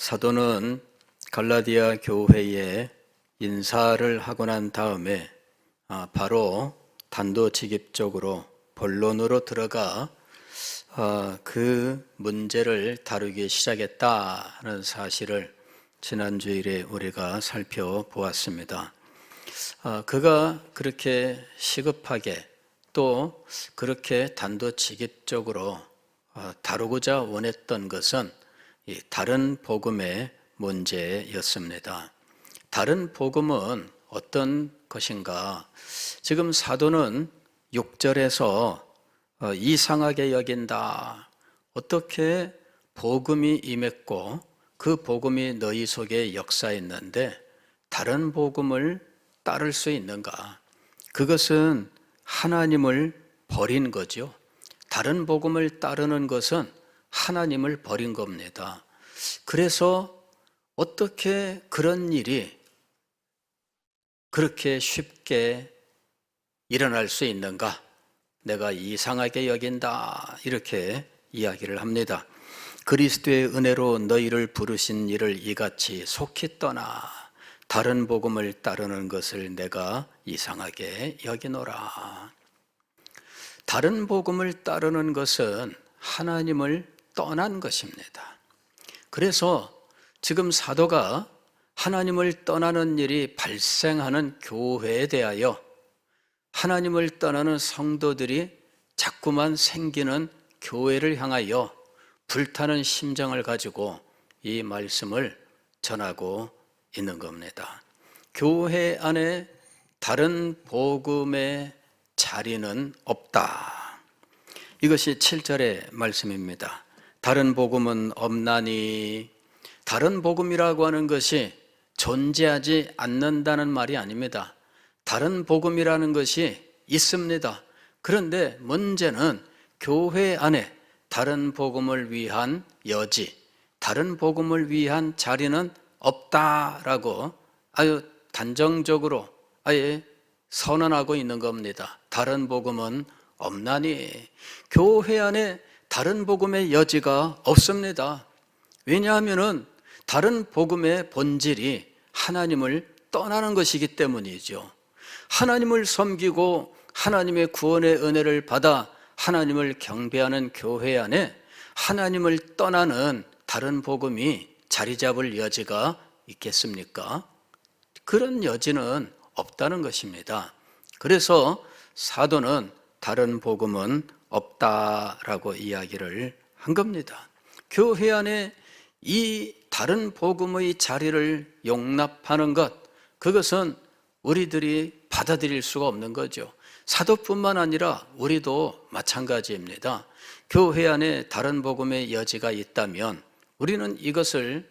사도는 갈라디아 교회에 인사를 하고 난 다음에 바로 단도직입적으로 본론으로 들어가 그 문제를 다루기 시작했다는 사실을 지난 주일에 우리가 살펴보았습니다. 그가 그렇게 시급하게 또 그렇게 단도직입적으로 다루고자 원했던 것은 이 다른 복음의 문제였습니다. 다른 복음은 어떤 것인가? 지금 사도는 6절에서 이상하게 여긴다. 어떻게 복음이 임했고 그 복음이 너희 속에 역사했는데 다른 복음을 따를 수 있는가? 그것은 하나님을 버린 거죠. 다른 복음을 따르는 것은 하나님을 버린 겁니다. 그래서 어떻게 그런 일이 그렇게 쉽게 일어날 수 있는가? 내가 이상하게 여긴다. 이렇게 이야기를 합니다. 그리스도의 은혜로 너희를 부르신 이를 이같이 속히 떠나 다른 복음을 따르는 것을 내가 이상하게 여기노라. 다른 복음을 따르는 것은 하나님을 떠난 것입니다. 그래서 지금 사도가 하나님을 떠나는 일이 발생하는 교회에 대하여 하나님을 떠나는 성도들이 자꾸만 생기는 교회를 향하여 불타는 심정을 가지고 이 말씀을 전하고 있는 겁니다. 교회 안에 다른 복음의 자리는 없다. 이것이 7절의 말씀입니다. 다른 복음은 없나니, 다른 복음이라고 하는 것이 존재하지 않는다는 말이 아닙니다. 다른 복음이라는 것이 있습니다. 그런데 문제는 교회 안에 다른 복음을 위한 여지, 다른 복음을 위한 자리는 없다라고 아주 단정적으로 아예 선언하고 있는 겁니다. 다른 복음은 없나니, 교회 안에 다른 복음의 여지가 없습니다. 왜냐하면 다른 복음의 본질이 하나님을 떠나는 것이기 때문이죠. 하나님을 섬기고 하나님의 구원의 은혜를 받아 하나님을 경배하는 교회 안에 하나님을 떠나는 다른 복음이 자리 잡을 여지가 있겠습니까? 그런 여지는 없다는 것입니다. 그래서 사도는 다른 복음은 없다라고 이야기를 한 겁니다. 교회 안에 이 다른 복음의 자리를 용납하는 것, 그것은 우리들이 받아들일 수가 없는 거죠. 사도뿐만 아니라 우리도 마찬가지입니다. 교회 안에 다른 복음의 여지가 있다면 우리는 이것을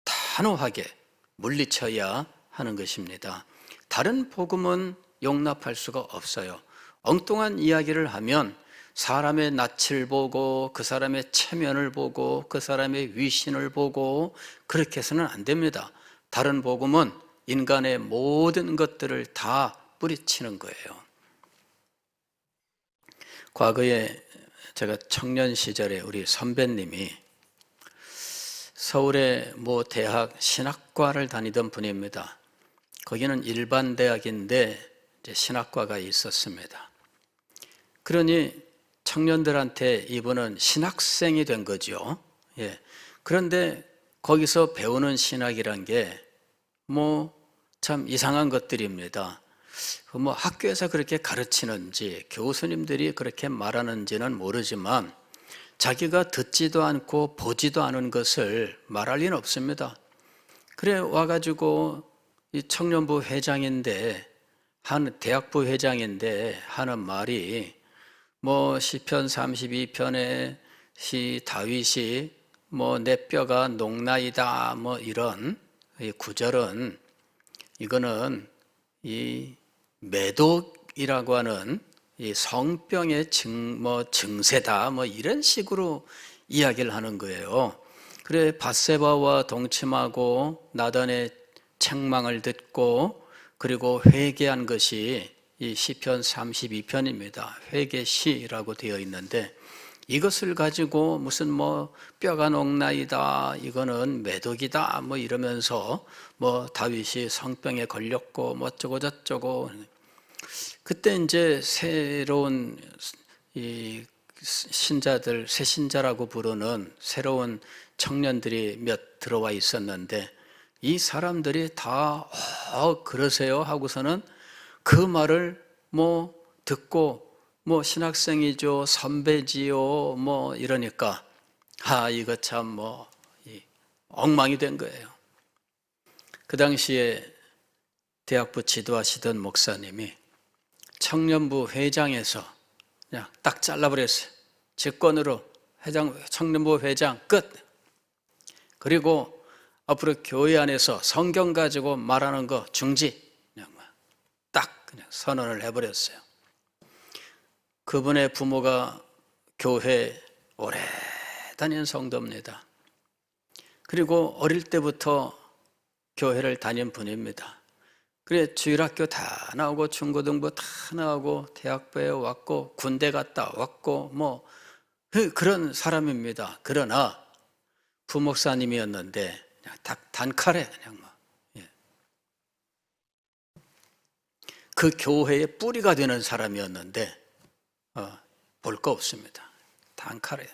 단호하게 물리쳐야 하는 것입니다. 다른 복음은 용납할 수가 없어요. 엉뚱한 이야기를 하면 사람의 낯을 보고 그 사람의 체면을 보고 그 사람의 위신을 보고 그렇게 해서는 안 됩니다. 다른 복음은 인간의 모든 것들을 다 뿌리치는 거예요. 과거에 제가 청년 시절에 우리 선배님이 서울의 모 대학 신학과를 다니던 분입니다. 거기는 일반 대학인데 이제 신학과가 있었습니다. 그러니 청년들한테 이분은 신학생이 된 거죠. 예. 그런데 거기서 배우는 신학이란 게 참 이상한 것들입니다. 학교에서 그렇게 가르치는지 교수님들이 그렇게 말하는지는 모르지만 자기가 듣지도 않고 보지도 않은 것을 말할 리는 없습니다. 그래 와가지고 이 청년부 회장인데 대학부 회장인데 하는 말이 시편 32편에 다윗이 내 뼈가 녹나이다 이런 이 구절은 이거는 이 매독이라고 하는 이 성병의 증세다 이런 식으로 이야기를 하는 거예요. 그래 밧세바와 동침하고 나단의 책망을 듣고 그리고 회개한 것이 이 시편 32편입니다. 회개시라고 되어 있는데 이것을 가지고 무슨 뭐 뼈가 녹나이다, 이거는 매독이다, 뭐 이러면서 뭐 다윗이 성병에 걸렸고 뭐 어쩌고 저쩌고. 그때 이제 새로운 이 신자들, 새 신자라고 부르는 새로운 청년들이 몇 들어와 있었는데, 이 사람들이 다 그러세요 하고서는 그 말을 뭐 듣고 뭐 신학생이죠, 선배지요, 뭐 이러니까 이거 참 뭐 엉망이 된 거예요. 그 당시에 대학부 지도하시던 목사님이 청년부 회장에서 그냥 딱 잘라버렸어요. 직권으로 청년부 회장 끝. 그리고 앞으로 교회 안에서 성경 가지고 말하는 거 중지. 그냥 선언을 해버렸어요. 그분의 부모가 교회 오래 다닌 성도입니다. 그리고 어릴 때부터 교회를 다닌 분입니다. 그래 주일학교 다 나오고 중고등부 다 나오고 대학부에 왔고 군대 갔다 왔고 뭐 그런 사람입니다. 그러나 부목사님이었는데 그냥 단칼에 그냥 그 교회의 뿌리가 되는 사람이었는데 볼 거 없습니다. 단칼에.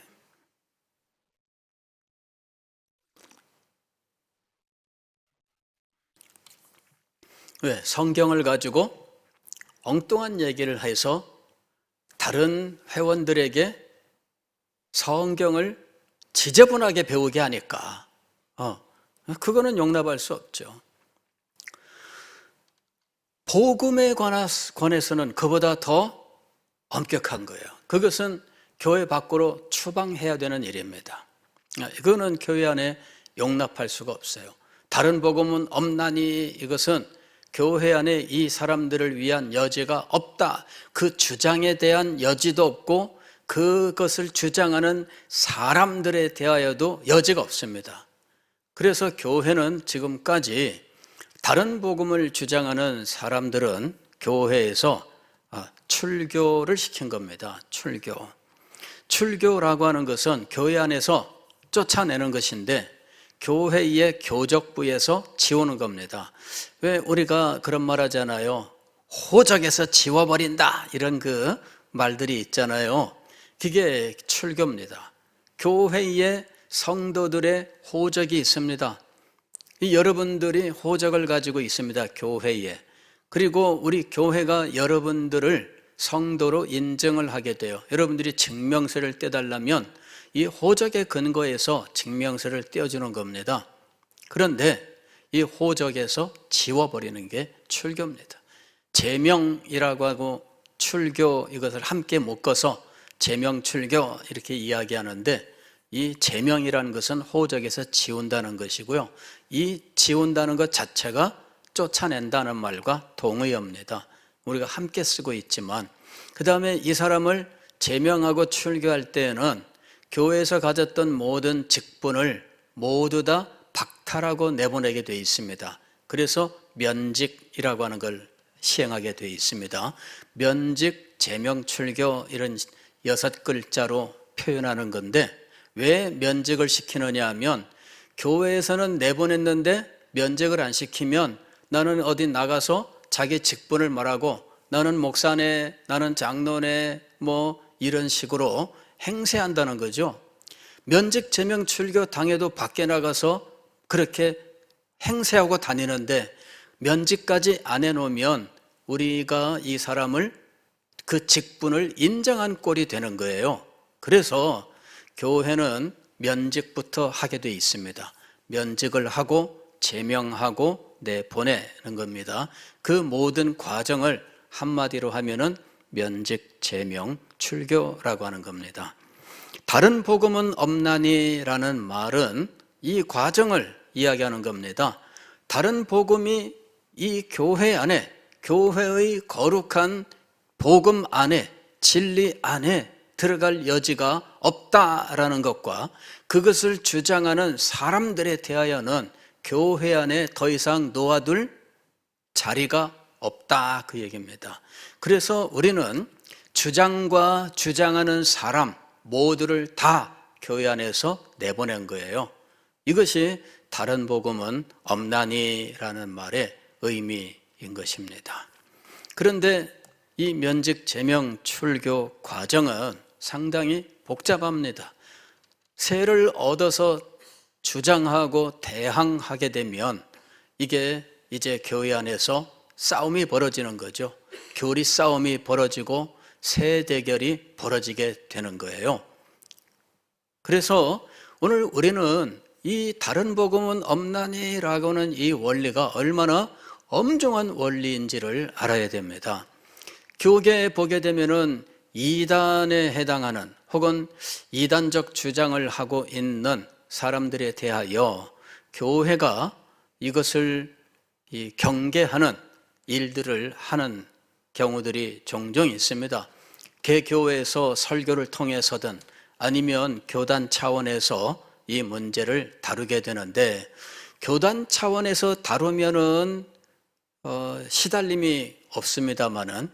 왜? 성경을 가지고 엉뚱한 얘기를 해서 다른 회원들에게 성경을 지저분하게 배우게 하니까 그거는 용납할 수 없죠. 복음에 관해서는 그보다 더 엄격한 거예요. 그것은 교회 밖으로 추방해야 되는 일입니다. 이거는 교회 안에 용납할 수가 없어요. 다른 복음은 없나니 이것은 교회 안에 이 사람들을 위한 여지가 없다. 그 주장에 대한 여지도 없고 그것을 주장하는 사람들에 대하여도 여지가 없습니다. 그래서 교회는 지금까지 다른 복음을 주장하는 사람들은 교회에서 출교를 시킨 겁니다. 출교라고 하는 것은 교회 안에서 쫓아내는 것인데 교회의 교적부에서 지우는 겁니다. 왜 우리가 그런 말 하잖아요. 호적에서 지워버린다 이런 그 말들이 있잖아요. 그게 출교입니다. 교회의 성도들의 호적이 있습니다. 여러분들이 호적을 가지고 있습니다. 교회에. 그리고 우리 교회가 여러분들을 성도로 인정을 하게 돼요. 여러분들이 증명서를 떼달라면 이 호적의 근거에서 증명서를 떼어주는 겁니다. 그런데 이 호적에서 지워버리는 게 출교입니다. 제명이라고 하고 출교 이것을 함께 묶어서 제명 출교 이렇게 이야기하는데, 이 제명이라는 것은 호적에서 지운다는 것이고요. 이 지운다는 것 자체가 쫓아낸다는 말과 동의어입니다. 우리가 함께 쓰고 있지만, 그 다음에 이 사람을 제명하고 출교할 때에는 교회에서 가졌던 모든 직분을 모두 다 박탈하고 내보내게 되어 있습니다. 그래서 면직이라고 하는 걸 시행하게 되어 있습니다. 면직, 제명, 출교 이런 6글자로 표현하는 건데, 왜 면직을 시키느냐 하면 교회에서는 내보냈는데 면직을 안 시키면 나는 어디 나가서 자기 직분을 말하고 나는 목사네, 나는 장로네 뭐 이런 식으로 행세한다는 거죠. 면직, 제명, 출교 당해도 밖에 나가서 그렇게 행세하고 다니는데 면직까지 안 해놓으면 우리가 이 사람을 그 직분을 인정한 꼴이 되는 거예요. 그래서 교회는 면직부터 하게 돼 있습니다. 면직을 하고 제명하고 내보내는 겁니다. 그 모든 과정을 한마디로 하면은 면직, 제명, 출교라고 하는 겁니다. 다른 복음은 없나니라는 말은 이 과정을 이야기하는 겁니다. 다른 복음이 이 교회 안에, 교회의 거룩한 복음 안에, 진리 안에 들어갈 여지가 없다라는 것과 그것을 주장하는 사람들에 대하여는 교회 안에 더 이상 놓아둘 자리가 없다, 그 얘기입니다. 그래서 우리는 주장과 주장하는 사람 모두를 다 교회 안에서 내보낸 거예요. 이것이 다른 복음은 없나니라는 말의 의미인 것입니다. 그런데 이 면직 제명 출교 과정은 상당히 복잡합니다. 세를 얻어서 주장하고 대항하게 되면 이게 이제 교회 안에서 싸움이 벌어지는 거죠. 교리 싸움이 벌어지고 세 대결이 벌어지게 되는 거예요. 그래서 오늘 우리는 이 다른 복음은 없나니라고는 이 원리가 얼마나 엄중한 원리인지를 알아야 됩니다. 교계에 보게 되면은 이단에 해당하는 혹은 이단적 주장을 하고 있는 사람들에 대하여 교회가 이것을 경계하는 일들을 하는 경우들이 종종 있습니다. 개교회에서 설교를 통해서든 아니면 교단 차원에서 이 문제를 다루게 되는데, 교단 차원에서 다루면은 시달림이 없습니다만은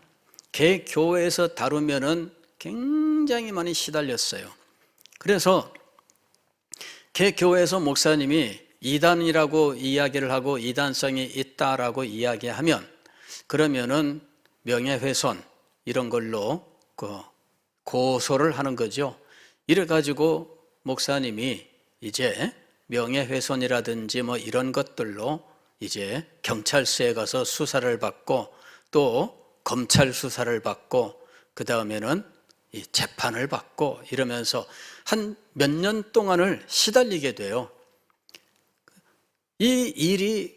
개교회에서 다루면은 굉장히 많이 시달렸어요. 그래서 개교회에서 목사님이 이단이라고 이야기를 하고 이단성이 있다라고 이야기하면 그러면은 명예훼손 이런 걸로 고소를 하는 거죠. 이래가지고 목사님이 이제 명예훼손이라든지 뭐 이런 것들로 이제 경찰서에 가서 수사를 받고 또 검찰 수사를 받고 그 다음에는 이 재판을 받고 이러면서 한 몇 년 동안을 시달리게 돼요. 이 일이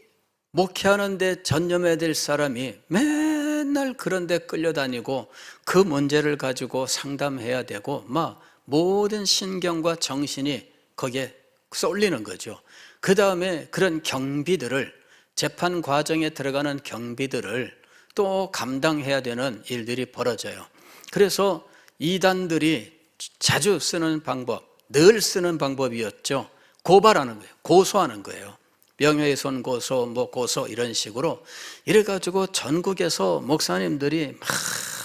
목회하는데 전념해야 될 사람이 맨날 그런 데 끌려다니고 그 문제를 가지고 상담해야 되고 막 모든 신경과 정신이 거기에 쏠리는 거죠. 그 다음에 그런 경비들을, 재판 과정에 들어가는 경비들을 또 감당해야 되는 일들이 벌어져요. 그래서 이단들이 자주 쓰는 방법, 늘 쓰는 방법이었죠. 고발하는 거예요. 고소하는 거예요. 명예훼손 고소, 뭐 고소 이런 식으로 이래가지고 전국에서 목사님들이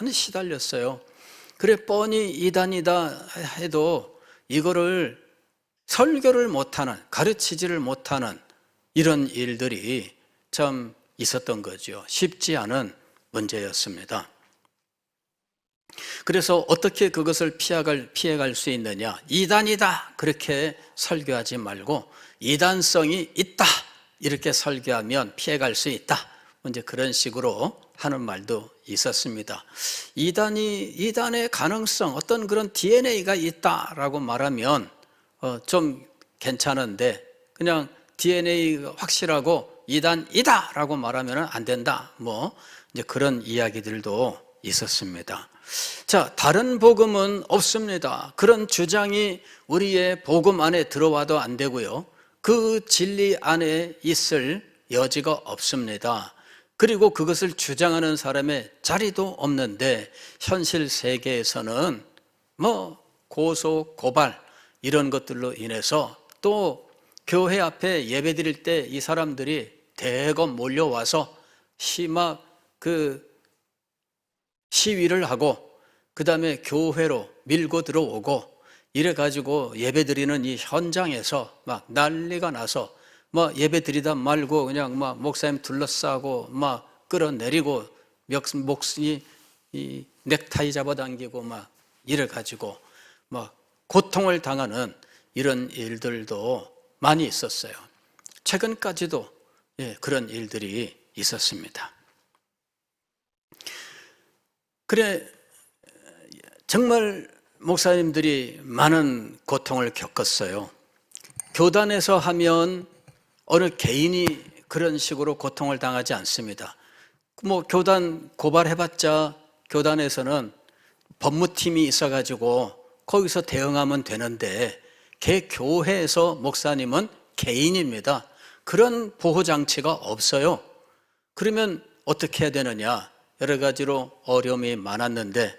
많이 시달렸어요. 그래 뻔히 이단이다 해도 이거를 설교를 못하는, 가르치지를 못하는 이런 일들이 참 있었던 거죠. 쉽지 않은 문제였습니다. 그래서 어떻게 그것을 피해갈 수 있느냐? 이단이다 그렇게 설교하지 말고 이단성이 있다 이렇게 설교하면 피해갈 수 있다, 이제 그런 식으로 하는 말도 있었습니다. 이단의 가능성, 어떤 그런 DNA가 있다라고 말하면 좀 괜찮은데 그냥 DNA가 확실하고 이단이다라고 말하면 안 된다, 뭐 이제 그런 이야기들도 있었습니다. 자, 다른 복음은 없습니다. 그런 주장이 우리의 복음 안에 들어와도 안 되고요. 그 진리 안에 있을 여지가 없습니다. 그리고 그것을 주장하는 사람의 자리도 없는데 현실 세계에서는 뭐 고소, 고발 이런 것들로 인해서 또 교회 앞에 예배 드릴 때 이 사람들이 대거 몰려와서 시위를 하고 그 다음에 교회로 밀고 들어오고 이래가지고 예배 드리는 이 현장에서 막 난리가 나서 막 예배 드리다 말고 그냥 막 목사님 둘러싸고 막 끌어내리고 목숨이 이 넥타이 잡아당기고 막 이래가지고 막 고통을 당하는 이런 일들도 많이 있었어요. 최근까지도 그런 일들이 있었습니다. 그래 정말 목사님들이 많은 고통을 겪었어요. 교단에서 하면 어느 개인이 그런 식으로 고통을 당하지 않습니다. 뭐 교단 고발해봤자 교단에서는 법무팀이 있어가지고 거기서 대응하면 되는데 개교회에서 목사님은 개인입니다. 그런 보호장치가 없어요. 그러면 어떻게 해야 되느냐? 여러 가지로 어려움이 많았는데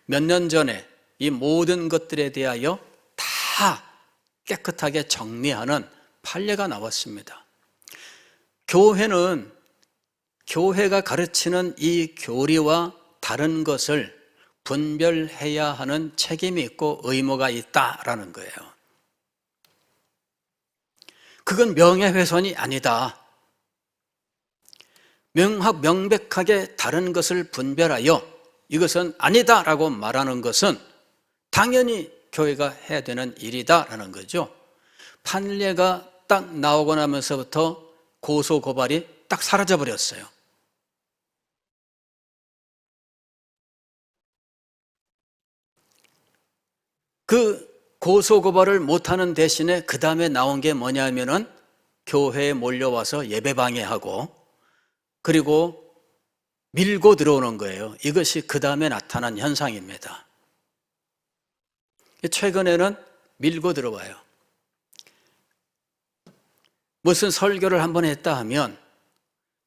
몇 년 전에 이 모든 것들에 대하여 다 깨끗하게 정리하는 판례가 나왔습니다. 교회가 가르치는 이 교리와 다른 것을 분별해야 하는 책임이 있고 의무가 있다라는 거예요. 그건 명예훼손이 아니다. 명백하게 다른 것을 분별하여 이것은 아니다라고 말하는 것은 당연히 교회가 해야 되는 일이다라는 거죠. 판례가 딱 나오고 나면서부터 고소 고발이 딱 사라져 버렸어요. 그 고소 고발을 못하는 대신에 그 다음에 나온 게 뭐냐면은 교회에 몰려와서 예배 방해하고 그리고 밀고 들어오는 거예요. 이것이 그 다음에 나타난 현상입니다. 최근에는 밀고 들어와요. 무슨 설교를 한번 했다 하면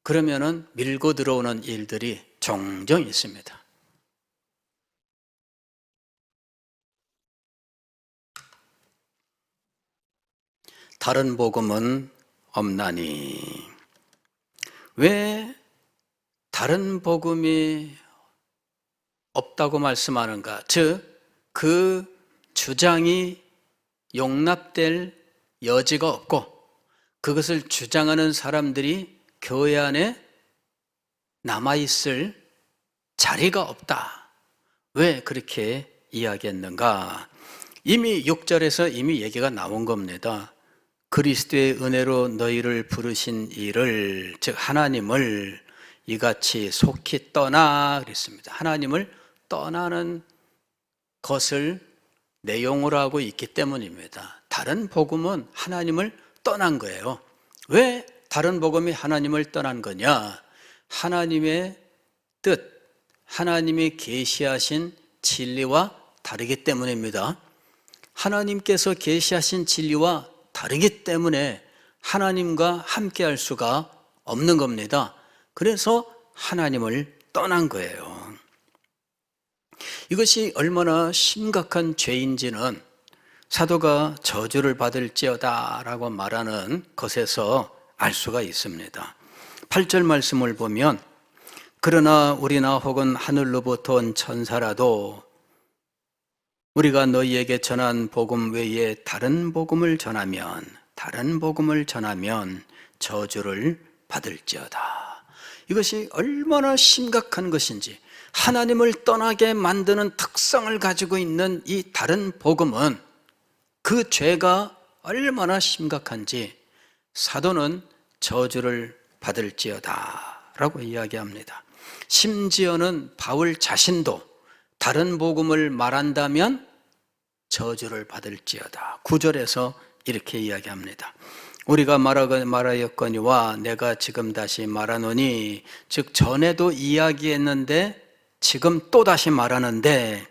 그러면은 밀고 들어오는 일들이 종종 있습니다. 다른 복음은 없나니. 왜 다른 복음이 없다고 말씀하는가? 즉, 그 주장이 용납될 여지가 없고 그것을 주장하는 사람들이 교회 안에 남아있을 자리가 없다. 왜 그렇게 이야기했는가? 이미 6절에서 이미 얘기가 나온 겁니다. 그리스도의 은혜로 너희를 부르신 이를, 즉 하나님을 이같이 속히 떠나 그랬습니다. 하나님을 떠나는 것을 내용으로 하고 있기 때문입니다. 다른 복음은 하나님을 떠난 거예요. 왜 다른 복음이 하나님을 떠난 거냐? 하나님의 뜻, 하나님이 계시하신 진리와 다르기 때문입니다. 하나님께서 계시하신 진리와 다르기 때문에 하나님과 함께 할 수가 없는 겁니다. 그래서 하나님을 떠난 거예요. 이것이 얼마나 심각한 죄인지는 사도가 저주를 받을지어다 라고 말하는 것에서 알 수가 있습니다. 8절 말씀을 보면 그러나 우리나 혹은 하늘로부터 온 천사라도 우리가 너희에게 전한 복음 외에 다른 복음을 전하면 저주를 받을지어다. 이것이 얼마나 심각한 것인지, 하나님을 떠나게 만드는 특성을 가지고 있는 이 다른 복음은 그 죄가 얼마나 심각한지 사도는 저주를 받을지어다 라고 이야기합니다. 심지어는 바울 자신도 다른 복음을 말한다면 저주를 받을지어다. 9절에서 이렇게 이야기합니다. 우리가 말하였거니와 내가 지금 다시 말하노니, 즉 전에도 이야기했는데 지금 또 다시 말하는데,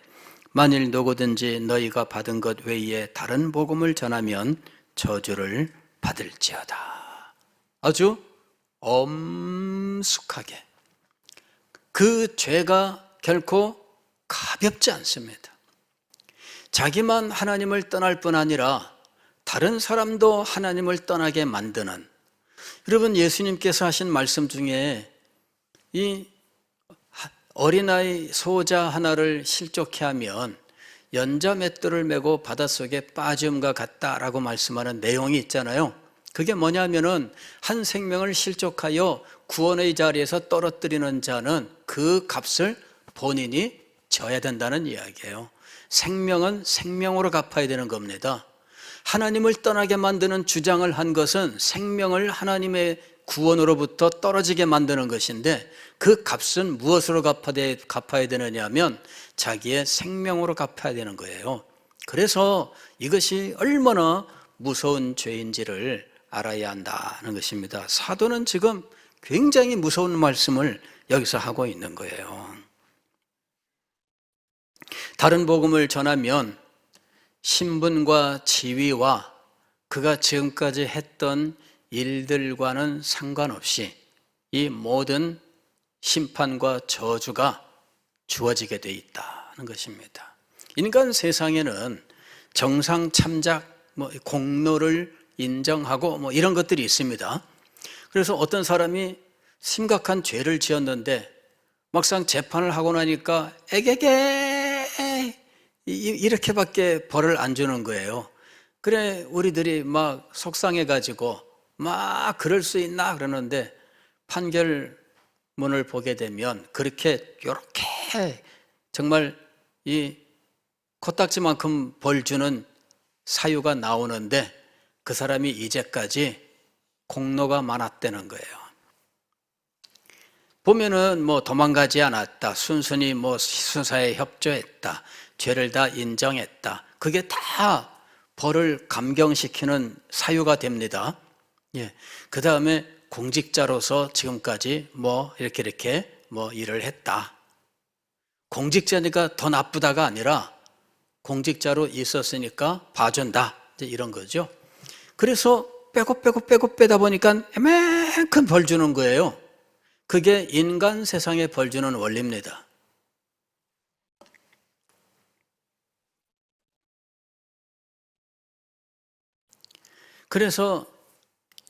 만일 누구든지 너희가 받은 것 외에 다른 복음을 전하면 저주를 받을지어다. 아주 엄숙하게. 그 죄가 결코 가볍지 않습니다. 자기만 하나님을 떠날 뿐 아니라 다른 사람도 하나님을 떠나게 만드는, 여러분 예수님께서 하신 말씀 중에 이 어린아이 소자 하나를 실족해 하면 연자 맷돌을 메고 바닷속에 빠짐과 같다라고 말씀하는 내용이 있잖아요. 그게 뭐냐면은 한 생명을 실족하여 구원의 자리에서 떨어뜨리는 자는 그 값을 본인이 져야 된다는 이야기예요. 생명은 생명으로 갚아야 되는 겁니다. 하나님을 떠나게 만드는 주장을 한 것은 생명을 하나님의 구원으로부터 떨어지게 만드는 것인데, 그 값은 무엇으로 갚아야 되느냐 하면 자기의 생명으로 갚아야 되는 거예요. 그래서 이것이 얼마나 무서운 죄인지를 알아야 한다는 것입니다. 사도는 지금 굉장히 무서운 말씀을 여기서 하고 있는 거예요. 다른 복음을 전하면 신분과 지위와 그가 지금까지 했던 일들과는 상관없이 이 모든 심판과 저주가 주어지게 돼 있다는 것입니다. 인간 세상에는 정상 참작, 공로를 인정하고 이런 것들이 있습니다. 그래서 어떤 사람이 심각한 죄를 지었는데 막상 재판을 하고 나니까 에게게 이렇게밖에 벌을 안 주는 거예요. 그래 우리들이 막 속상해 가지고 막 그럴 수 있나 그러는데 판결문을 보게 되면 그렇게 요렇게 정말 이 코딱지만큼 벌 주는 사유가 나오는데 그 사람이 이제까지 공로가 많았다는 거예요. 보면은 뭐 도망가지 않았다, 순순히 뭐 수사에 협조했다, 죄를 다 인정했다. 그게 다 벌을 감경시키는 사유가 됩니다. 예. 그 다음에 공직자로서 지금까지 뭐 이렇게 뭐 일을 했다. 공직자니까 더 나쁘다가 아니라 공직자로 있었으니까 봐준다. 이제 이런 거죠. 그래서 빼고 빼다 보니까 이만큼 벌 주는 거예요. 그게 인간 세상에 벌 주는 원리입니다. 그래서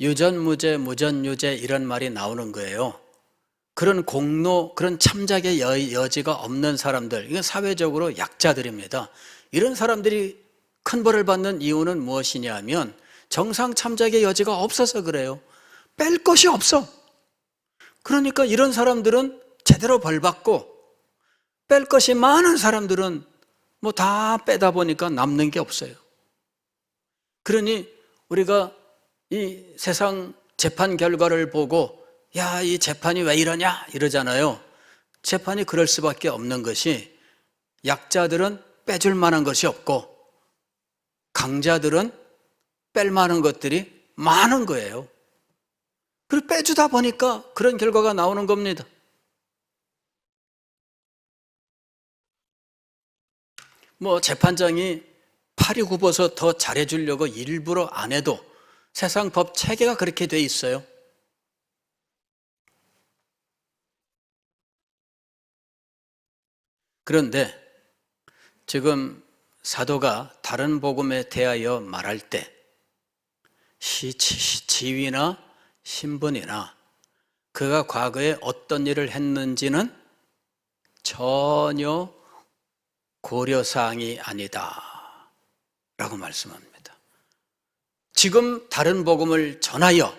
유전무죄, 무전유죄 이런 말이 나오는 거예요. 그런 공로, 그런 참작의 여지가 없는 사람들, 이건 사회적으로 약자들입니다. 이런 사람들이 큰 벌을 받는 이유는 무엇이냐 하면 정상 참작의 여지가 없어서 그래요. 뺄 것이 없어. 그러니까 이런 사람들은 제대로 벌 받고 뺄 것이 많은 사람들은 뭐 다 빼다 보니까 남는 게 없어요. 그러니 우리가 이 세상 재판 결과를 보고 야, 이 재판이 왜 이러냐 이러잖아요. 재판이 그럴 수밖에 없는 것이 약자들은 빼줄 만한 것이 없고 강자들은 뺄 만한 것들이 많은 거예요. 그리고 빼주다 보니까 그런 결과가 나오는 겁니다. 뭐 재판장이 팔이 굽어서 더 잘해주려고 일부러 안 해도 세상 법 체계가 그렇게 돼 있어요. 그런데 지금 사도가 다른 복음에 대하여 말할 때 지위나 신분이나 그가 과거에 어떤 일을 했는지는 전혀 고려사항이 아니다 라고 말씀합니다. 지금 다른 복음을 전하여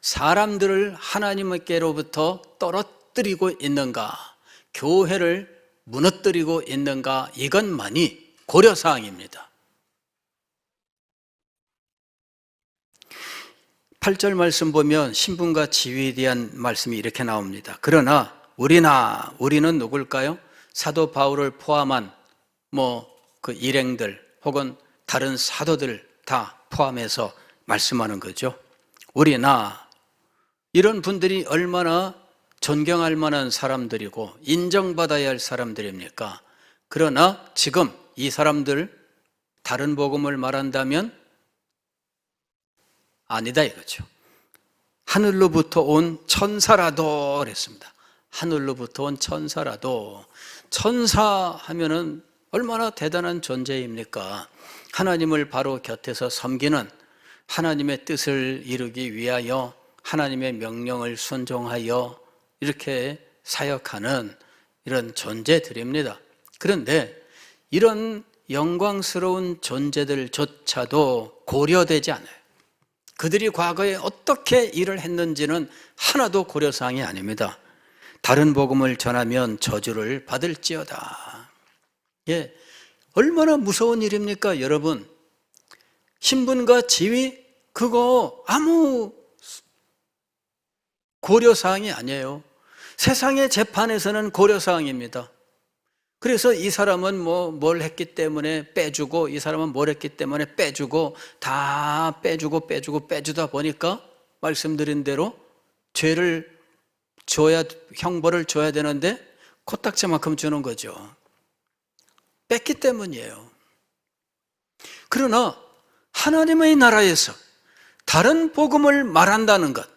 사람들을 하나님께로부터 떨어뜨리고 있는가, 교회를 무너뜨리고 있는가, 이것만이 고려사항입니다. 8절 말씀 보면 신분과 지위에 대한 말씀이 이렇게 나옵니다. 그러나 우리는 누굴까요? 사도 바울을 포함한 뭐 그 일행들 혹은 다른 사도들 다 포함해서 말씀하는 거죠. 이런 분들이 얼마나 존경할 만한 사람들이고 인정받아야 할 사람들입니까? 그러나 지금 이 사람들 다른 복음을 말한다면 아니다 이거죠. 하늘로부터 온 천사라도 그랬습니다. 하늘로부터 온 천사라도. 천사 하면은 얼마나 대단한 존재입니까? 하나님을 바로 곁에서 섬기는, 하나님의 뜻을 이루기 위하여 하나님의 명령을 순종하여 이렇게 사역하는 이런 존재들입니다. 그런데 이런 영광스러운 존재들조차도 고려되지 않아요. 그들이 과거에 어떻게 일을 했는지는 하나도 고려사항이 아닙니다. 다른 복음을 전하면 저주를 받을지어다. 예, 얼마나 무서운 일입니까, 여러분? 신분과 지위 그거 아무 고려사항이 아니에요. 세상의 재판에서는 고려사항입니다. 그래서 이 사람은 뭘 했기 때문에 빼주고 이 사람은 뭘 했기 때문에 빼주고 다 빼주다 보니까 말씀드린 대로 죄를 형벌을 줘야 되는데 코딱지만큼 주는 거죠. 뺐기 때문이에요. 그러나 하나님의 나라에서 다른 복음을 말한다는 것,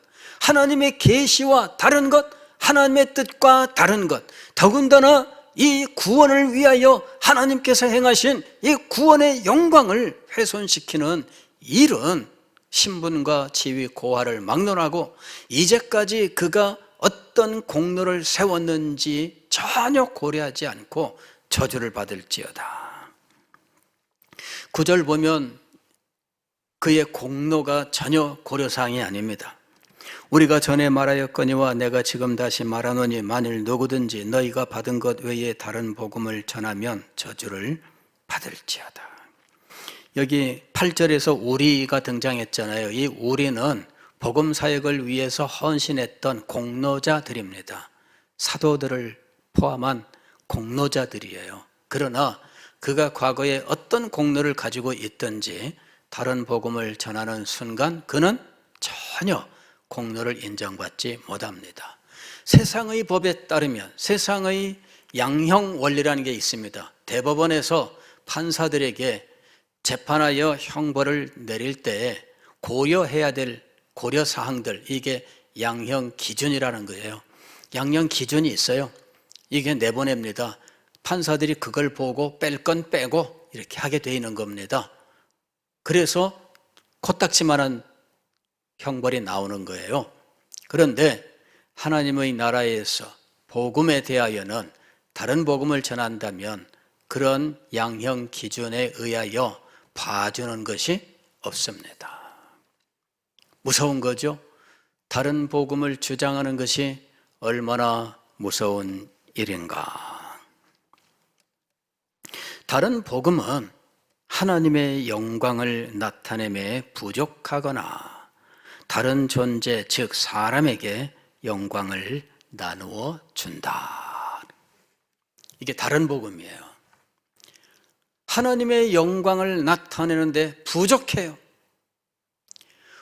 하나님의 계시와 다른 것, 하나님의 뜻과 다른 것, 더군다나 이 구원을 위하여 하나님께서 행하신 이 구원의 영광을 훼손시키는 일은 신분과 지위 고하를 막론하고 이제까지 그가 어떤 공로를 세웠는지 전혀 고려하지 않고 저주를 받을지어다. 9절 보면 그의 공로가 전혀 고려사항이 아닙니다. 우리가 전에 말하였거니와 내가 지금 다시 말하노니 만일 누구든지 너희가 받은 것 외에 다른 복음을 전하면 저주를 받을지어다. 여기 8절에서 우리가 등장했잖아요. 이 우리는 복음 사역을 위해서 헌신했던 공로자들입니다. 사도들을 포함한 공로자들이에요. 그러나 그가 과거에 어떤 공로를 가지고 있든지 다른 복음을 전하는 순간 그는 전혀 공로를 인정받지 못합니다. 세상의 법에 따르면 세상의 양형 원리라는 게 있습니다. 대법원에서 판사들에게 재판하여 형벌을 내릴 때 고려해야 될 고려사항들, 이게 양형 기준이라는 거예요. 양형 기준이 있어요. 이게 내보냅니다. 판사들이 그걸 보고 뺄 건 빼고 이렇게 하게 돼 있는 겁니다. 그래서 코딱지만한 형벌이 나오는 거예요. 그런데 하나님의 나라에서 복음에 대하여는 다른 복음을 전한다면 그런 양형 기준에 의하여 봐주는 것이 없습니다. 무서운 거죠? 다른 복음을 주장하는 것이 얼마나 무서운 일인가. 다른 복음은 하나님의 영광을 나타내며 부족하거나 다른 존재, 즉 사람에게 영광을 나누어 준다. 이게 다른 복음이에요. 하나님의 영광을 나타내는데 부족해요.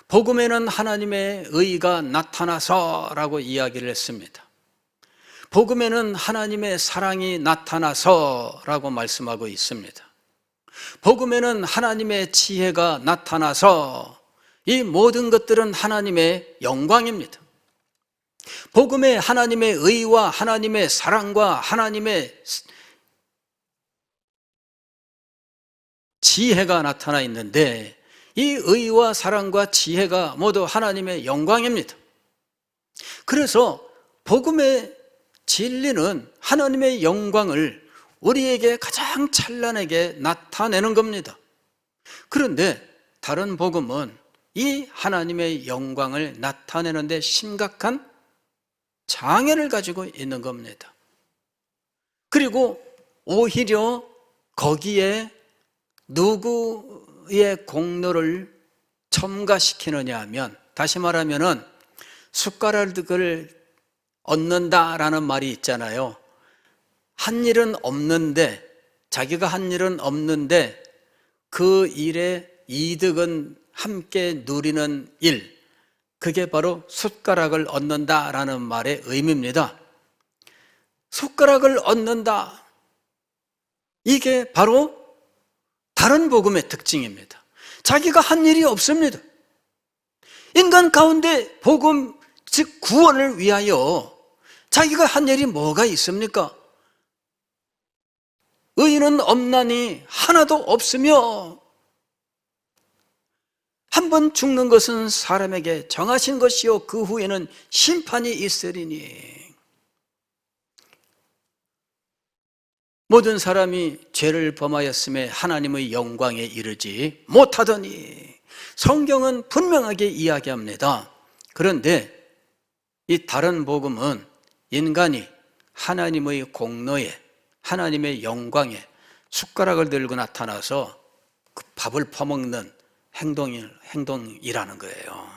복음에는 하나님의 의가 나타나서라고 이야기를 했습니다. 복음에는 하나님의 사랑이 나타나서라고 말씀하고 있습니다. 복음에는 하나님의 지혜가 나타나서 이 모든 것들은 하나님의 영광입니다. 복음에 하나님의 의와 하나님의 사랑과 하나님의 지혜가 나타나 있는데 이 의와 사랑과 지혜가 모두 하나님의 영광입니다. 그래서 복음의 진리는 하나님의 영광을 우리에게 가장 찬란하게 나타내는 겁니다. 그런데 다른 복음은 이 하나님의 영광을 나타내는 데 심각한 장애를 가지고 있는 겁니다. 그리고 오히려 거기에 누구의 공로를 첨가시키느냐 하면, 다시 말하면은 숟가락을 얻는다라는 말이 있잖아요. 한 일은 없는데, 자기가 한 일은 없는데 그 일의 이득은 함께 누리는 일, 그게 바로 숟가락을 얻는다라는 말의 의미입니다. 숟가락을 얻는다, 이게 바로 다른 복음의 특징입니다. 자기가 한 일이 없습니다. 인간 가운데 복음, 즉 구원을 위하여 자기가 한 일이 뭐가 있습니까? 의인은 없나니 하나도 없으며 한 번 죽는 것은 사람에게 정하신 것이요 그 후에는 심판이 있으리니 모든 사람이 죄를 범하였음에 하나님의 영광에 이르지 못하더니 성경은 분명하게 이야기합니다. 그런데 이 다른 복음은 인간이 하나님의 공로에, 하나님의 영광에 숟가락을 들고 나타나서 그 밥을 퍼먹는 행동이라는 거예요.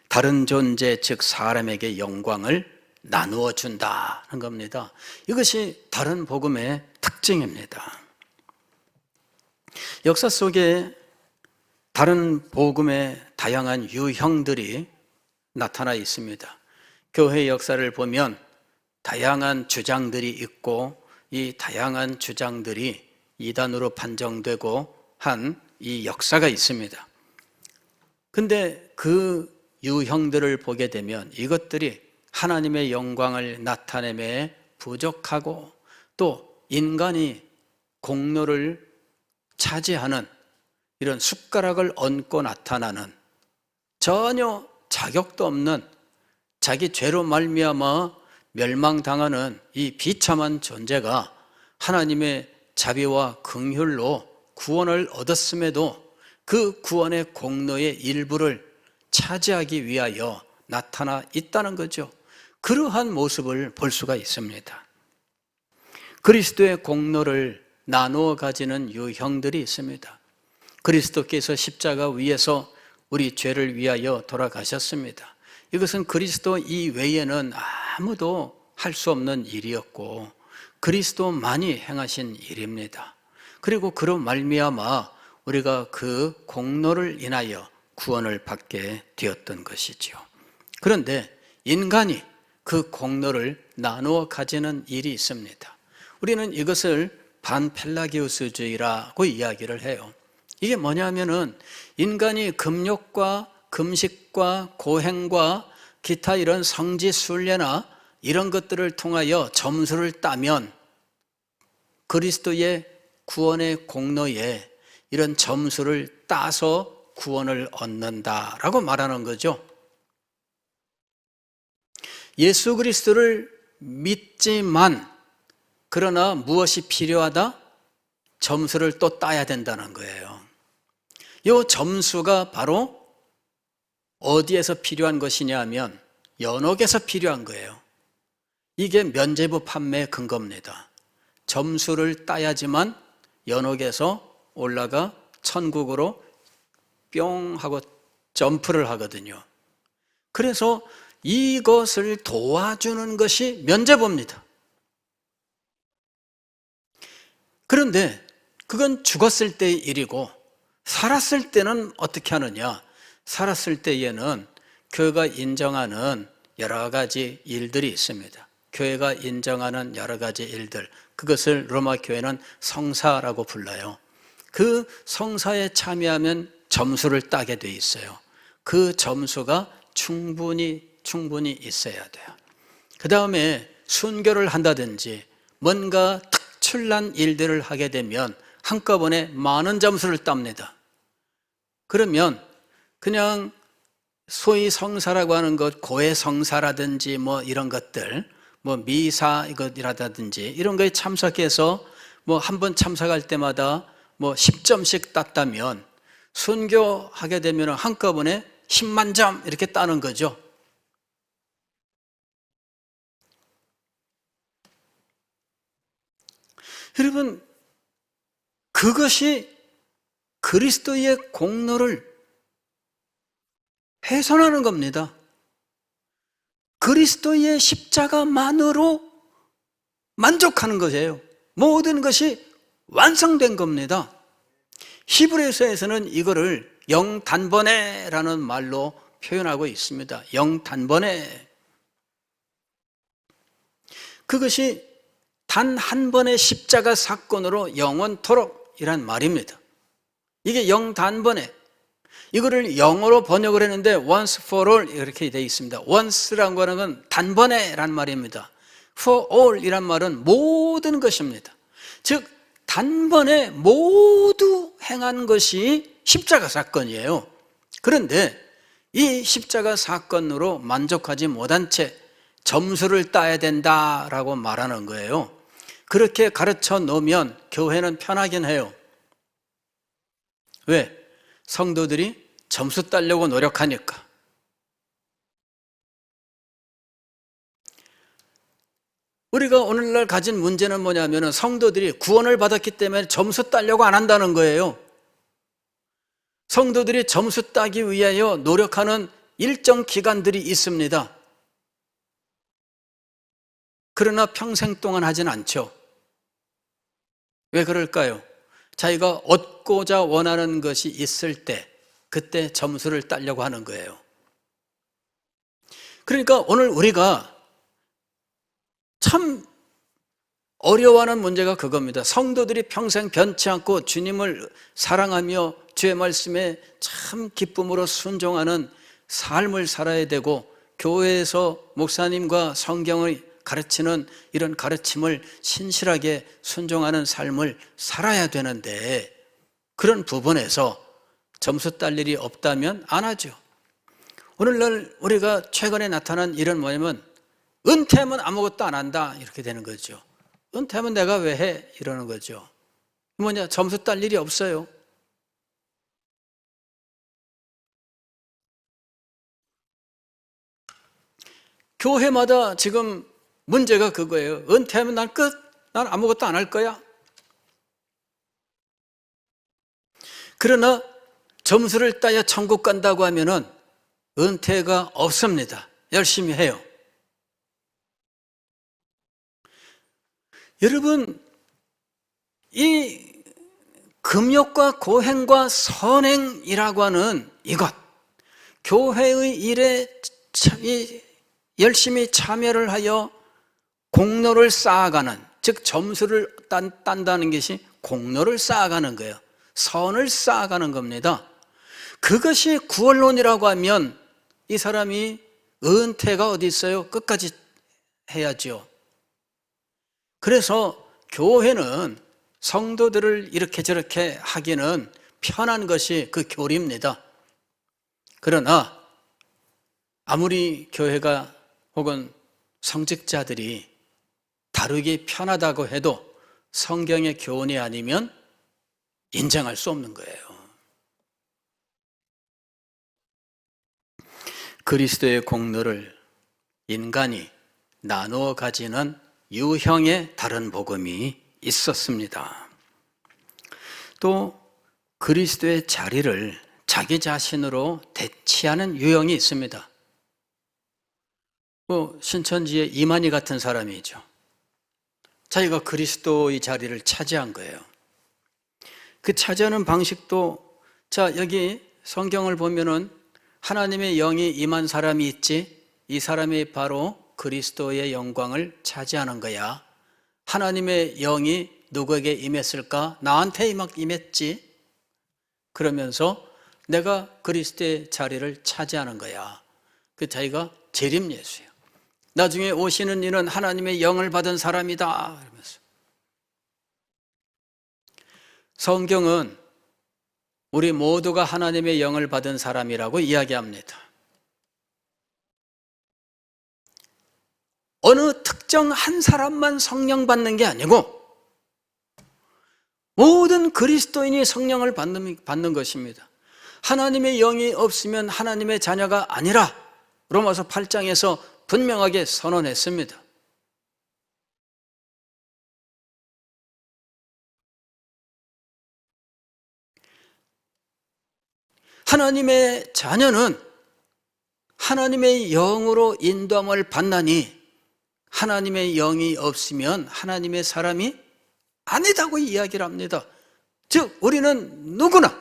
다른 존재, 즉 사람에게 영광을 나누어 준다는 겁니다. 이것이 다른 복음의 특징입니다. 역사 속에 다른 복음의 다양한 유형들이 나타나 있습니다. 교회 역사를 보면 다양한 주장들이 있고 이 다양한 주장들이 이단으로 판정되고 한 이 역사가 있습니다. 근데 그 유형들을 보게 되면 이것들이 하나님의 영광을 나타내며 부족하고 또 인간이 공로를 차지하는 이런 숟가락을 얹고 나타나는 전혀 자격도 없는 자기 죄로 말미암아 멸망당하는 이 비참한 존재가 하나님의 자비와 긍휼로 구원을 얻었음에도 그 구원의 공로의 일부를 차지하기 위하여 나타나 있다는 거죠. 그러한 모습을 볼 수가 있습니다. 그리스도의 공로를 나누어 가지는 유형들이 있습니다. 그리스도께서 십자가 위에서 우리 죄를 위하여 돌아가셨습니다. 이것은 그리스도 이외에는 아무도 할 수 없는 일이었고 그리스도만이 행하신 일입니다. 그리고 그로 말미암아 우리가 그 공로를 인하여 구원을 받게 되었던 것이지요. 그런데 인간이 그 공로를 나누어 가지는 일이 있습니다. 우리는 이것을 반펠라기우스주의라고 이야기를 해요. 이게 뭐냐면은 인간이 금욕과 금식과 고행과 기타 이런 성지 순례나 이런 것들을 통하여 점수를 따면 그리스도의 구원의 공로에 이런 점수를 따서 구원을 얻는다라고 말하는 거죠. 예수 그리스도를 믿지만 그러나 무엇이 필요하다? 점수를 또 따야 된다는 거예요. 이 점수가 바로 어디에서 필요한 것이냐 하면 연옥에서 필요한 거예요. 이게 면죄부 판매의 근거입니다. 점수를 따야지만 연옥에서 올라가 천국으로 뿅 하고 점프를 하거든요. 그래서 이것을 도와주는 것이 면죄부입니다. 그런데 그건 죽었을 때의 일이고 살았을 때는 어떻게 하느냐? 살았을 때에는 교회가 인정하는 여러 가지 일들이 있습니다. 교회가 인정하는 여러 가지 일들, 그것을 로마 교회는 성사라고 불러요. 그 성사에 참여하면 점수를 따게 돼 있어요. 그 점수가 충분히 있어야 돼요. 그 다음에 순교를 한다든지 뭔가 특출난 일들을 하게 되면 한꺼번에 많은 점수를 따입니다. 그러면 그냥 소위 성사라고 하는 것, 고해 성사라든지 뭐 이런 것들, 뭐 미사 이것이라든지 이런 거에 참석해서 뭐 한 번 참석할 때마다 뭐 10점씩 땄다면 순교하게 되면 한꺼번에 10만 점 이렇게 따는 거죠. 여러분, 그것이 그리스도의 공로를 훼손하는 겁니다. 그리스도의 십자가만으로 만족하는 것이에요. 모든 것이 완성된 겁니다. 히브리서에서는 이거를 영단번에라는 말로 표현하고 있습니다. 영단번에. 그것이 단 한 번의 십자가 사건으로 영원토록이란 말입니다. 이게 영단번에. 이거를 영어로 번역을 했는데 once for all 이렇게 되어 있습니다. once라는 하는 건 단번에란 말입니다. for all 이란 말은 모든 것입니다. 즉 단번에 모두 행한 것이 십자가 사건이에요. 그런데 이 십자가 사건으로 만족하지 못한 채 점수를 따야 된다라고 말하는 거예요. 그렇게 가르쳐 놓으면 교회는 편하긴 해요. 왜? 성도들이 점수 따려고 노력하니까. 우리가 오늘날 가진 문제는 뭐냐면 성도들이 구원을 받았기 때문에 점수 따려고 안 한다는 거예요. 성도들이 점수 따기 위하여 노력하는 일정 기간들이 있습니다. 그러나 평생 동안 하진 않죠. 왜 그럴까요? 자기가 얻고자 원하는 것이 있을 때 그때 점수를 따려고 하는 거예요. 그러니까 오늘 우리가 참 어려워하는 문제가 그겁니다. 성도들이 평생 변치 않고 주님을 사랑하며 주의 말씀에 참 기쁨으로 순종하는 삶을 살아야 되고 교회에서 목사님과 성경을 가르치는 이런 가르침을 신실하게 순종하는 삶을 살아야 되는데 그런 부분에서 점수 딸 일이 없다면 안 하죠. 오늘날 우리가 최근에 나타난 일은 뭐냐면 은퇴하면 아무것도 안 한다 이렇게 되는 거죠. 은퇴하면 내가 왜 해? 이러는 거죠. 뭐냐, 점수 딸 일이 없어요. 교회마다 지금 문제가 그거예요. 은퇴하면 난 끝. 난 아무것도 안 할 거야. 그러나 점수를 따야 천국 간다고 하면은 은퇴가 없습니다. 열심히 해요. 여러분, 이 금욕과 고행과 선행이라고 하는 이것, 교회의 일에 열심히 참여를 하여 공로를 쌓아가는, 즉 점수를 딴다는 것이 공로를 쌓아가는 거예요. 선을 쌓아가는 겁니다. 그것이 구원론이라고 하면 이 사람이 은퇴가 어디 있어요? 끝까지 해야죠. 그래서 교회는 성도들을 이렇게 저렇게 하기는 편한 것이 그 교리입니다. 그러나 아무리 교회가 혹은 성직자들이 다루기 편하다고 해도 성경의 교훈이 아니면 인정할 수 없는 거예요. 그리스도의 공로를 인간이 나누어 가지는 유형의 다른 복음이 있었습니다. 또 그리스도의 자리를 자기 자신으로 대치하는 유형이 있습니다. 신천지의 이만희 같은 사람이죠. 자기가 그리스도의 자리를 차지한 거예요. 그 차지하는 방식도, 자, 여기 성경을 보면은 하나님의 영이 임한 사람이 있지, 이 사람이 바로 그리스도의 영광을 차지하는 거야. 하나님의 영이 누구에게 임했을까? 나한테 임했지. 그러면서 내가 그리스도의 자리를 차지하는 거야. 그 자기가 재림 예수예요. 나중에 오시는 이는 하나님의 영을 받은 사람이다. 그러면서 성경은 우리 모두가 하나님의 영을 받은 사람이라고 이야기합니다. 어느 특정 한 사람만 성령 받는 게 아니고 모든 그리스도인이 성령을 받는 것입니다. 하나님의 영이 없으면 하나님의 자녀가 아니라 로마서 8장에서 분명하게 선언했습니다. 하나님의 자녀는 하나님의 영으로 인도함을 받나니 하나님의 영이 없으면 하나님의 사람이 아니다고 이야기를 합니다. 즉 우리는 누구나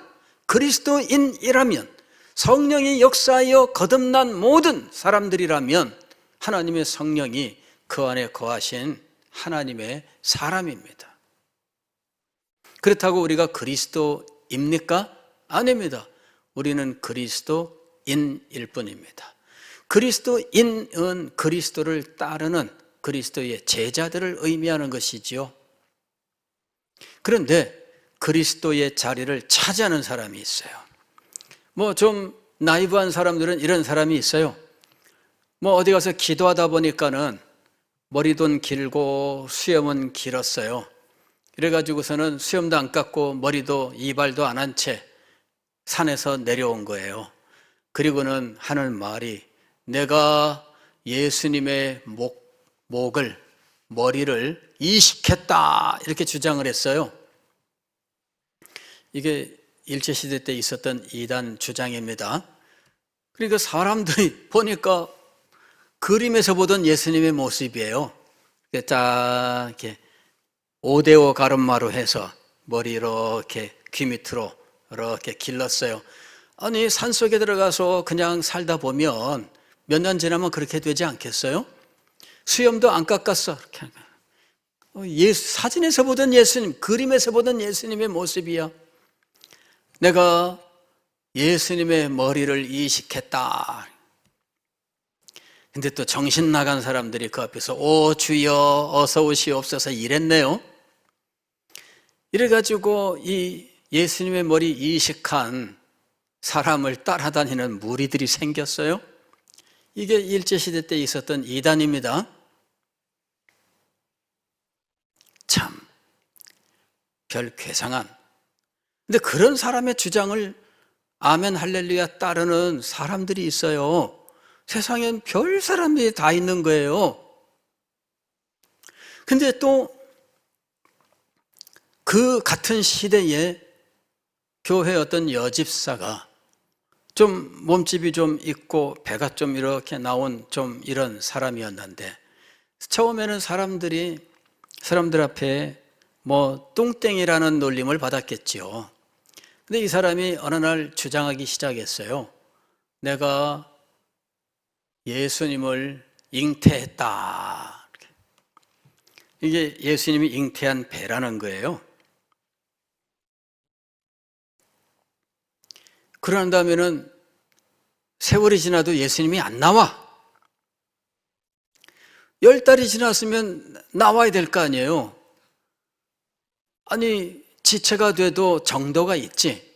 그리스도인이라면, 성령이 역사하여 거듭난 모든 사람들이라면 하나님의 성령이 그 안에 거하신 하나님의 사람입니다. 그렇다고 우리가 그리스도입니까? 아닙니다. 우리는 그리스도인일 뿐입니다. 그리스도인은 그리스도를 따르는 그리스도의 제자들을 의미하는 것이지요. 그런데 그리스도의 자리를 차지하는 사람이 있어요. 좀 나이브한 사람들은 이런 사람이 있어요. 어디 가서 기도하다 보니까는 머리도 길고 수염은 길었어요. 그래가지고서는 수염도 안 깎고 머리도 이발도 안 한 채 산에서 내려온 거예요. 그리고는 하는 말이, 내가 예수님의 머리를 이식했다, 이렇게 주장을 했어요. 이게 일제시대 때 있었던 이단 주장입니다. 그러니까 사람들이 보니까 그림에서 보던 예수님의 모습이에요. 딱 이렇게 5대5 가르마로 해서 머리 이렇게 귀 밑으로 이렇게 길렀어요. 아니, 산속에 들어가서 그냥 살다 보면 몇 년 지나면 그렇게 되지 않겠어요? 수염도 안 깎았어. 사진에서 보던 예수님, 그림에서 보던 예수님의 모습이야. 내가 예수님의 머리를 이식했다. 근데 또 정신 나간 사람들이 그 앞에서 오 주여 어서 오시옵소서 이랬네요. 이래가지고 이 예수님의 머리 이식한 사람을 따라다니는 무리들이 생겼어요. 이게 일제시대 때 있었던 이단입니다. 참 괴상한. 근데 그런 사람의 주장을 아멘 할렐루야 따르는 사람들이 있어요. 세상엔 별 사람들이 다 있는 거예요. 근데 또 그 같은 시대에 교회 어떤 여집사가 좀 몸집이 좀 있고 배가 좀 이렇게 나온 좀 이런 사람이었는데, 처음에는 사람들 앞에 뭐 뚱땡이라는 놀림을 받았겠지요. 근데 이 사람이 어느 날 주장하기 시작했어요. 내가 예수님을 잉태했다. 이게 예수님이 잉태한 배라는 거예요. 그런 다음에는 세월이 지나도 예수님이 안 나와. 10달이 지났으면 나와야 될 거 아니에요. 아니, 지체가 돼도 정도가 있지.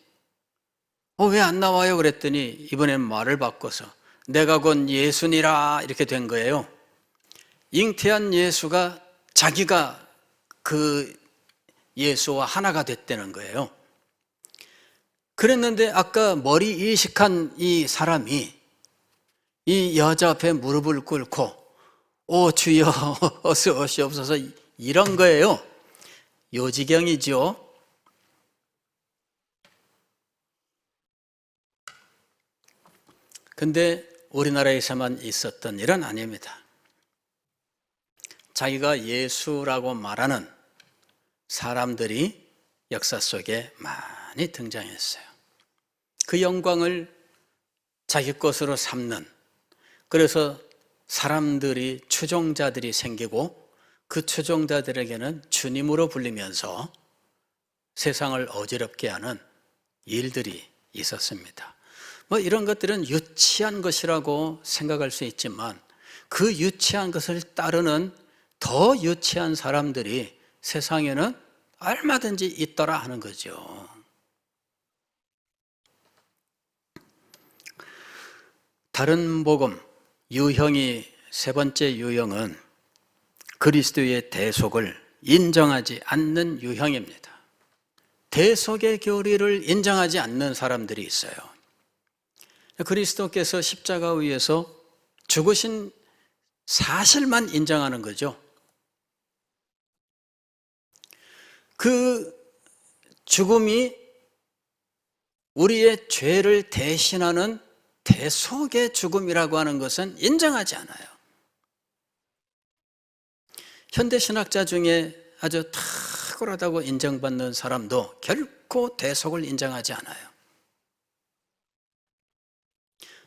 왜 안 나와요? 그랬더니 이번엔 말을 바꿔서 내가 곧 예수니라 이렇게 된 거예요. 잉태한 예수가 자기가 그 예수와 하나가 됐다는 거예요. 그랬는데 아까 머리 이식한 이 사람이 이 여자 앞에 무릎을 꿇고 오 주여 어서 오시옵소서 이런 거예요. 요지경이죠. 근데 우리나라에서만 있었던 일은 아닙니다. 자기가 예수라고 말하는 사람들이 역사 속에 많이 등장했어요. 그 영광을 자기 것으로 삼는, 그래서 사람들이 추종자들이 생기고 그 추종자들에게는 주님으로 불리면서 세상을 어지럽게 하는 일들이 있었습니다. 뭐 이런 것들은 유치한 것이라고 생각할 수 있지만 그 유치한 것을 따르는 더 유치한 사람들이 세상에는 얼마든지 있더라 하는 거죠. 다른 복음 유형이 세 번째 유형은 그리스도의 대속을 인정하지 않는 유형입니다. 대속의 교리를 인정하지 않는 사람들이 있어요. 그리스도께서 십자가 위에서 죽으신 사실만 인정하는 거죠. 그 죽음이 우리의 죄를 대신하는 대속의 죽음이라고 하는 것은 인정하지 않아요. 현대신학자 중에 아주 탁월하다고 인정받는 사람도 결코 대속을 인정하지 않아요.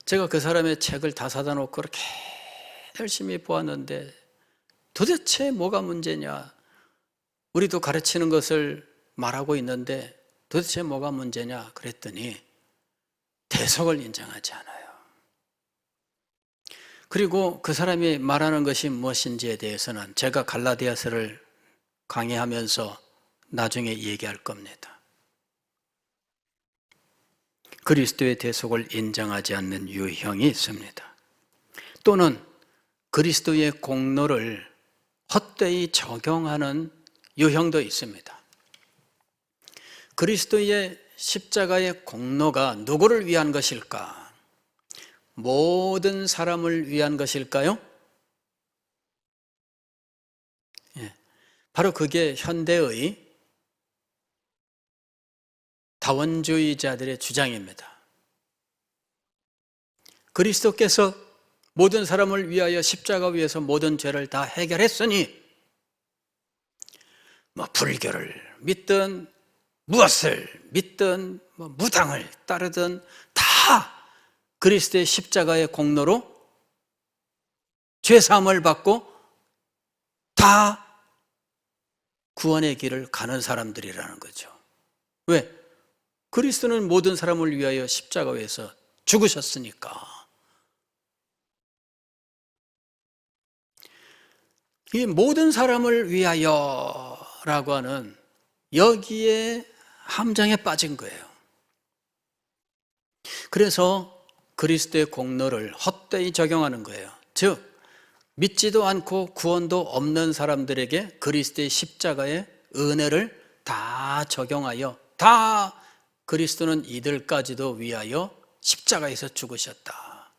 제가 그 사람의 책을 다 사다 놓고 그렇게 열심히 보았는데 도대체 뭐가 문제냐? 우리도 가르치는 것을 말하고 있는데 도대체 뭐가 문제냐? 그랬더니 대속을 인정하지 않아요. 그리고 그 사람이 말하는 것이 무엇인지에 대해서는 제가 갈라디아서를 강의하면서 나중에 얘기할 겁니다. 그리스도의 대속을 인정하지 않는 유형이 있습니다. 또는 그리스도의 공로를 헛되이 적용하는 유형도 있습니다. 그리스도의 십자가의 공로가 누구를 위한 것일까? 모든 사람을 위한 것일까요? 바로 그게 현대의 다원주의자들의 주장입니다. 그리스도께서 모든 사람을 위하여 십자가 위에서 모든 죄를 다 해결했으니 불교를 믿든 무엇을 믿든 무당을 따르든 다 그리스도의 십자가의 공로로 죄사함을 받고 다 구원의 길을 가는 사람들이라는 거죠. 왜? 그리스도는 모든 사람을 위하여 십자가 위에서 죽으셨으니까. 이 모든 사람을 위하여라고 하는 여기에 함정에 빠진 거예요. 그래서 그리스도의 공로를 헛되이 적용하는 거예요. 즉 믿지도 않고 구원도 없는 사람들에게 그리스도의 십자가의 은혜를 다 적용하여 다 그리스도는 이들까지도 위하여 십자가에서 죽으셨다.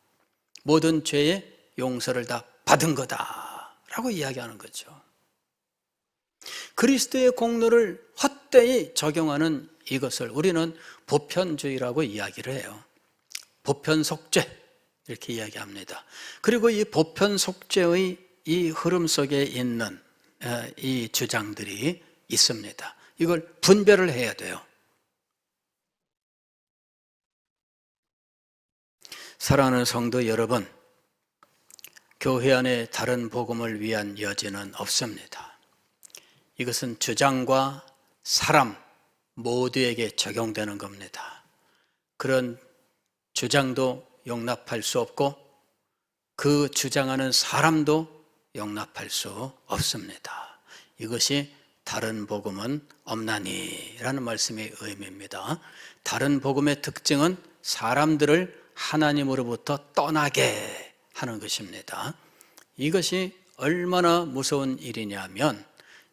모든 죄의 용서를 다 받은 거다라고 이야기하는 거죠. 그리스도의 공로를 헛되이 적용하는 이것을 우리는 보편주의라고 이야기를 해요. 보편속죄 이렇게 이야기합니다. 그리고 이 보편속죄의 이 흐름 속에 있는 이 주장들이 있습니다. 이걸 분별을 해야 돼요. 사랑하는 성도 여러분, 교회 안에 다른 복음을 위한 여지는 없습니다. 이것은 주장과 사람 모두에게 적용되는 겁니다. 그런 주장도 용납할 수 없고 그 주장하는 사람도 용납할 수 없습니다. 이것이 다른 복음은 없나니라는 말씀의 의미입니다. 다른 복음의 특징은 사람들을 하나님으로부터 떠나게 하는 것입니다. 이것이 얼마나 무서운 일이냐면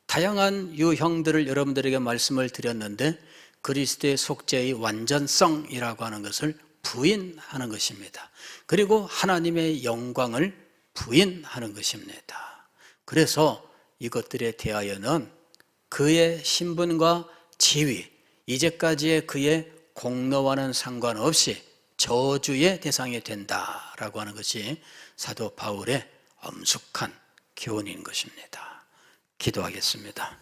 다양한 유형들을 여러분들에게 말씀을 드렸는데 그리스도의 속죄의 완전성이라고 하는 것을 부인하는 것입니다. 그리고 하나님의 영광을 부인하는 것입니다. 그래서 이것들에 대하여는 그의 신분과 지위, 이제까지의 그의 공로와는 상관없이 저주의 대상이 된다라고 하는 것이 사도 바울의 엄숙한 교훈인 것입니다. 기도하겠습니다.